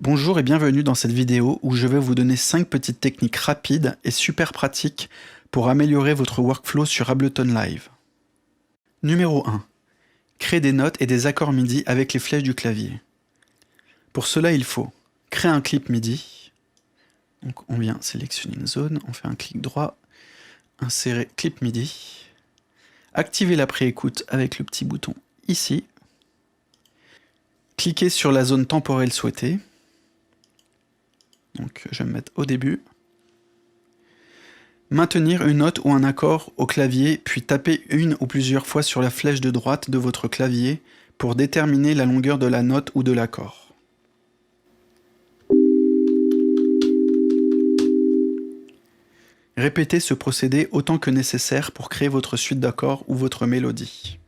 Bonjour et bienvenue dans cette vidéo où je vais vous donner 5 petites techniques rapides et super pratiques pour améliorer votre workflow sur Ableton Live. Numéro 1. Créer des notes et des accords MIDI avec les flèches du clavier. Pour cela, il faut créer un clip MIDI. Donc on vient sélectionner une zone, on fait un clic droit, insérer clip MIDI, activer la préécoute avec le petit bouton ici, cliquez sur la zone temporelle souhaitée. Donc je vais me mettre au début. Maintenir une note ou un accord au clavier, puis taper une ou plusieurs fois sur la flèche de droite de votre clavier pour déterminer la longueur de la note ou de l'accord. Répétez ce procédé autant que nécessaire pour créer votre suite d'accords ou votre mélodie.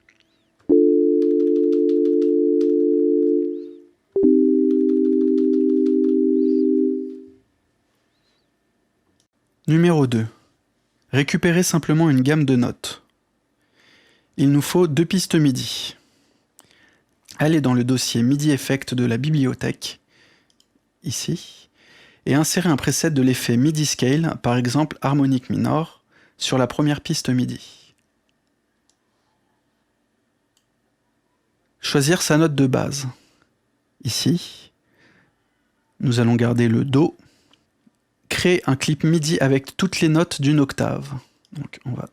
Numéro 2. Récupérez simplement une gamme de notes. Il nous faut 2 pistes MIDI. Allez dans le dossier MIDI Effect de la bibliothèque, ici, et insérez un preset de l'effet MIDI Scale, par exemple harmonique minor, sur la première piste MIDI. Choisir sa note de base. Ici, nous allons garder le Do. Créer un clip MIDI avec toutes les notes d'une octave. Donc on va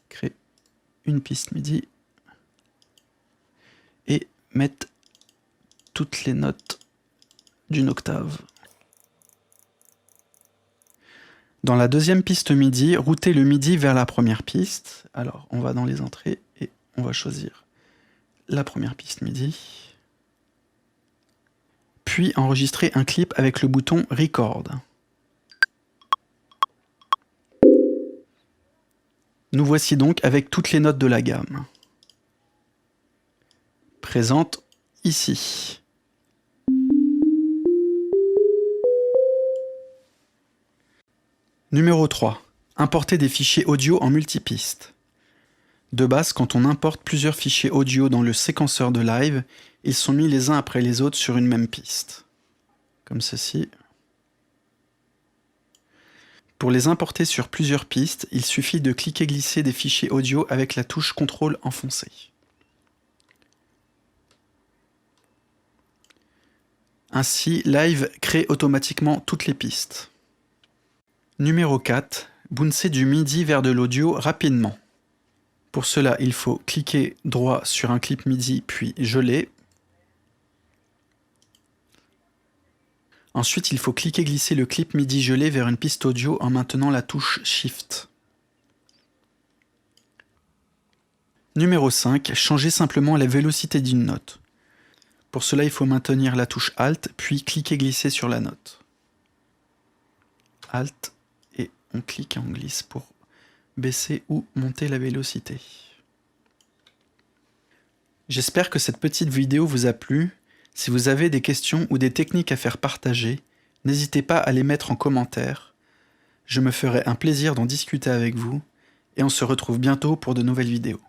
créer une piste MIDI et mettre toutes les notes d'une octave. Dans la deuxième piste MIDI, routez le MIDI vers la première piste. Alors on va dans les entrées et on va choisir la première piste MIDI. Puis enregistrer un clip avec le bouton Record. Nous voici donc avec toutes les notes de la gamme. Présentes ici. Numéro 3. Importer des fichiers audio en multipiste. De base, quand on importe plusieurs fichiers audio dans le séquenceur de live, ils sont mis les uns après les autres sur une même piste. Comme ceci. Pour les importer sur plusieurs pistes, il suffit de cliquer-glisser des fichiers audio avec la touche CTRL enfoncée. Ainsi, Live crée automatiquement toutes les pistes. Numéro 4. Bouncer du MIDI vers de l'audio rapidement. Pour cela, il faut cliquer droit sur un clip MIDI puis geler. Ensuite, il faut cliquer-glisser le clip MIDI gelé vers une piste audio en maintenant la touche Shift. Numéro 5. Changer simplement la vélocité d'une note. Pour cela, il faut maintenir la touche Alt, puis cliquer-glisser sur la note. Alt, et on clique et on glisse pour baisser ou monter la vélocité. J'espère que cette petite vidéo vous a plu. Si vous avez des questions ou des techniques à faire partager, n'hésitez pas à les mettre en commentaire. Je me ferai un plaisir d'en discuter avec vous et on se retrouve bientôt pour de nouvelles vidéos.